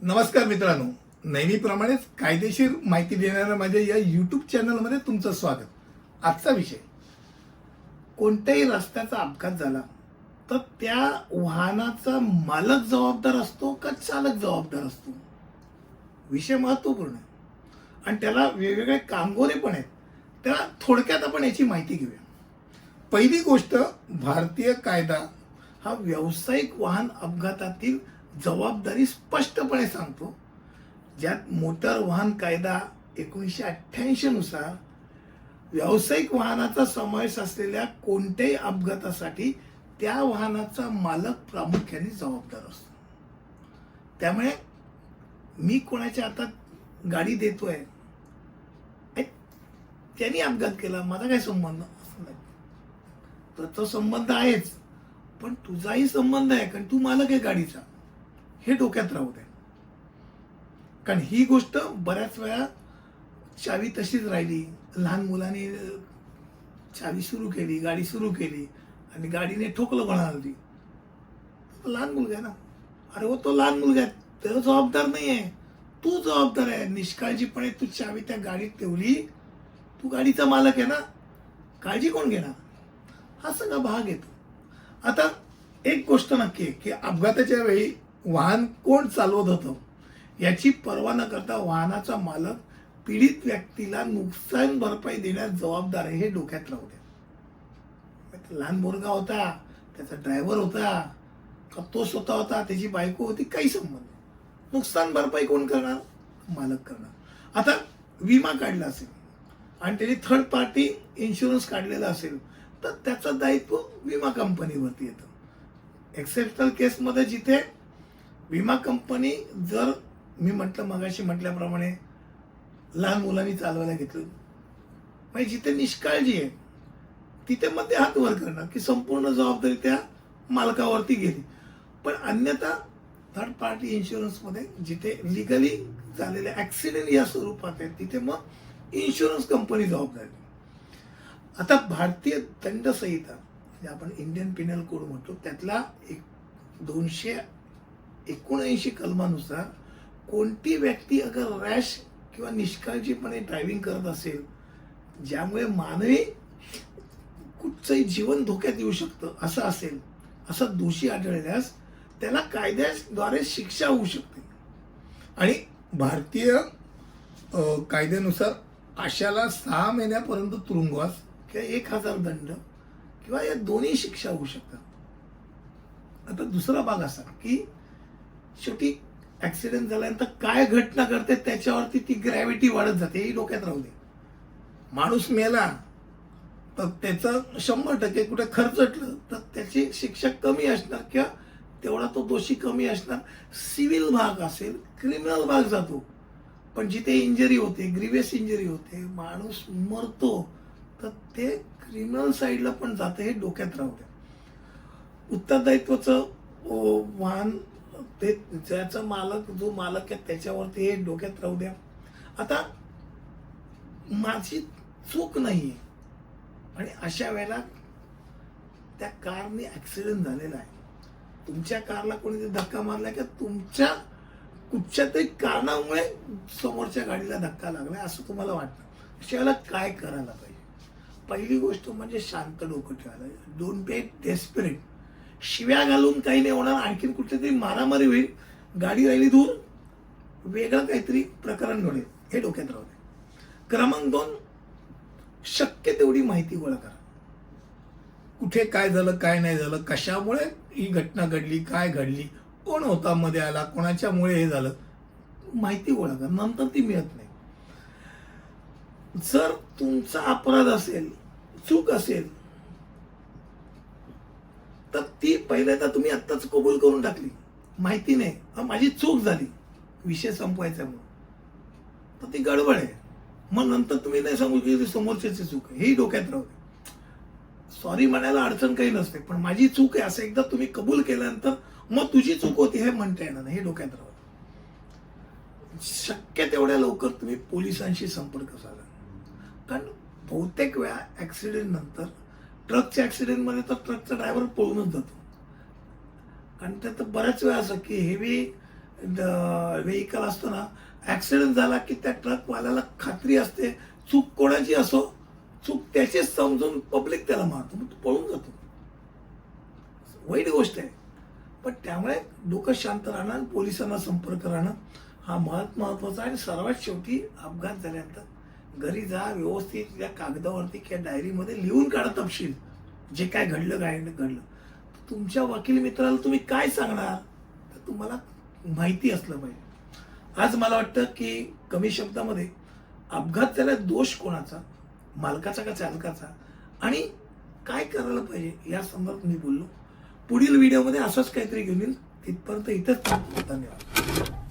नमस्कार मित्रांनो, नेहमीप्रमाणेच कायदेशीर माहिती देणाऱ्या माझ्या या यूट्यूब चॅनलमध्ये तुमचं स्वागत. आजचा विषय, कोणत्याही रस्त्याचा अपघात झाला तर त्या वाहनाचा मालक जबाबदार असतो का चालक जबाबदार असतो? विषय महत्वपूर्ण आहे आणि त्याला वेगवेगळे कांगोरे पण आहेत. त्याला थोडक्यात आपण याची माहिती घेऊया. पहिली गोष्ट, भारतीय कायदा हा व्यावसायिक वाहन अपघातातील जबाबदारी स्पष्टपणे सांगतो, ज्यात मोटार वाहन कायदा 1988 नुसार व्यावसायिक वाहनाचा समावेश असलेल्या कोणत्याही अपघातासाठी त्या वाहनाचा मालक प्रामुख्याने जबाबदार असतो. त्यामुळे मी कोणाच्या हातात गाडी देतोय, त्यांनी अपघात केला, माझा काय संबंध? असं नाही. तर तो संबंध आहेच, पण तुझाही संबंध आहे, कारण तू मालक आहे गाडीचा, हे डोक्यात राहू दे. कारण ही गोष्ट बऱ्याच वेळा चावी तशीच राहिली, लहान मुलाने चावी सुरू केली, गाडी सुरू केली आणि गाडीने ठोकलं कोणाला, लहान मुलगा आहे ना. अरे हो, तो लहान मुलगा आहे, तो जबाबदार नाही आहे, तू जबाबदार आहे. निष्काळजीपणे तू चावी त्या गाडीत ठेवली, तू गाडीचा मालक आहे ना, काळजी कोण घेणार? हा सगळा भाग येतो. आता एक गोष्ट नक्की आहे की अपघाताच्या वेळी वाहन कोण चालवत होतं याची पर्वा न करता वाहनाचा मालक पीडित व्यक्तीला नुकसान भरपाई देण्यास जबाबदार आहे, हे डोक्यात राहू द्या. लहान मुलगा होता, त्याचा ड्रायव्हर होता का तो स्वतः होता, त्याची बायको होती, काही संबंध. नुकसान भरपाई कोण करणार? मालक करणार. आता विमा काढला असेल आणि त्याने थर्ड पार्टी इन्शुरन्स काढलेला असेल तर त्याचं दायित्व विमा कंपनीवरती येतं. एक्सेप्शनल केसमध्ये जिथे विमा कंपनी, जर मी मगाशी म्हटल्याप्रमाणे लहान मुलांनी चालवायला घेतलं, म्हणजे जिथे निष्काळजी आहे तिथे मध्ये हात वर करणार की संपूर्ण जबाबदारी त्या मालकावरती गेली. पण अन्यथा थर्ड पार्टी इन्शुरन्समध्ये जिथे लिगली झालेले ऍक्सिडेंट या स्वरूपात आहे तिथे मग इन्शुरन्स कंपनी जबाबदार. आता भारतीय दंड संहिता, म्हणजे आपण इंडियन पिनल कोड म्हणतो, त्यातला 279 कलमानुसार कोणती व्यक्ती अगर रॅश किंवा निष्काळजीपणे ड्रायव्हिंग करत असेल, ज्यामुळे मानवी कुठचंही जीवन धोक्यात येऊ शकतं असं असेल, असा दोषी आढळल्यास त्याला कायद्याद्वारे शिक्षा होऊ शकते. आणि भारतीय कायद्यानुसार अशाला 6 महिन्यापर्यंत तुरुंगवास किंवा 1000 दंड किंवा या दोन्ही शिक्षा होऊ शकतात. आता दुसरा भाग असा की शेवटी ऍक्सिडेंट झाल्यानंतर काय घटना घडते त्याच्यावरती ती ग्रॅव्हिटी वाढत जाते, ही डोक्यात राहू दे. माणूस मेला तर त्याचं 100% कुठे खर्चटलं तर त्याची शिक्षा कमी असणार किंवा तेवढा तो दोषी कमी असणार. सिव्हिल भाग असेल, क्रिमिनल भाग जातो. पण जिथे इंजरी होते, ग्रीवियस इंजरी होते, माणूस मरतो, तर ते क्रिमिनल साईडला पण जातं, हे डोक्यात राहू द्या. उत्तरदायित्वाचं वाहन ते ज्याचा मालक, जो मालक आहे त्याच्यावरती, हे डोक्यात राहू द्या. आता माझी चूक नाहीये आणि अशा वेळेला त्या कारने ऍक्सिडेंट झालेला आहे, तुमच्या कारला कोणी धक्का मारलाय का तुमच्या कुठच्या तरी कारणामुळे समोरच्या गाडीला धक्का लागलाय असं तुम्हाला वाटतं, अशा वेळेला काय करायला पाहिजे? पहिली गोष्ट म्हणजे शांत डोकं ठेवायला. Don't be desperate. शिव्या घालून काही नाही होणार, आणखीन कुठली तरी मारामारी होईल, गाडी राहिली दूर, वेगळं काहीतरी प्रकरण घडेल, हे डोक्यात राहू दे. क्रमांक 2, शक्य तेवढी माहिती गोळा करा. कुठे काय झालं, काय नाही झालं, कशामुळे ही घटना घडली, काय घडली, कोण होता मध्ये आला, कोणाच्यामुळे हे झालं, माहिती गोळा करा. नंतर ती मिळत नाही. जर तुमचा अपराध असेल, चूक असेल, तर ती पहिल्यांदा तुम्ही आत्ताच कबूल करून टाकली, माहिती नाही, माझी चूक झाली, विषय संपवायचा म्हणून, तर ती गडबड आहे. मग नंतर तुम्ही नाही सांगू की समोरच्याची चूक आहे, हेही डोक्यात राहू दे. सॉरी म्हणायला अडचण काही नसते, पण माझी चूक आहे असं एकदा तुम्ही कबूल केल्यानंतर मग तुझी चूक होती हे म्हणता येणार नाही, हे डोक्यात राहू दे. शक्य तेवढ्या लवकर तुम्ही पोलिसांशी संपर्क साधा. कारण बहुतेक वेळा ऍक्सिडेंट नंतर, ट्रकच्या ऍक्सिडेंटमध्ये तर ट्रकचा ड्रायव्हर पळूनच जातो. कारण त्यात बऱ्याच वेळा असं की हेवी व्हेकल असतो ना, ऍक्सिडेंट झाला की त्या ट्रकवाल्याला खात्री असते चूक कोणाची असो, चूक त्याचीच समजून पब्लिक त्याला मारतो, मग तो पळून जातो. वाईट गोष्ट आहे. पण त्यामुळे डोकं शांत राहणं, पोलिसांना संपर्क राहणं हा महत्वाचा आहे. आणि सर्वात शेवटी अपघात झाल्यानंतर घरी जा, व्यवस्थित या कागदावरती किंवा डायरीमध्ये लिहून काढा तपशील, जे काय घडलं काय घडलं. तुमच्या वकील मित्राला तुम्ही काय सांगणार, तर तुम्हाला माहिती असलं पाहिजे. आज मला वाटतं की कमी शब्दामध्ये अपघात झाला, दोष कोणाचा, मालकाचा का चालकाचा, आणि काय करायला पाहिजे या संदर्भात मी बोललो. पुढील व्हिडिओमध्ये असंच काहीतरी घेऊन येईल. तिथपर्यंत इथंच थांबतो. धन्यवाद.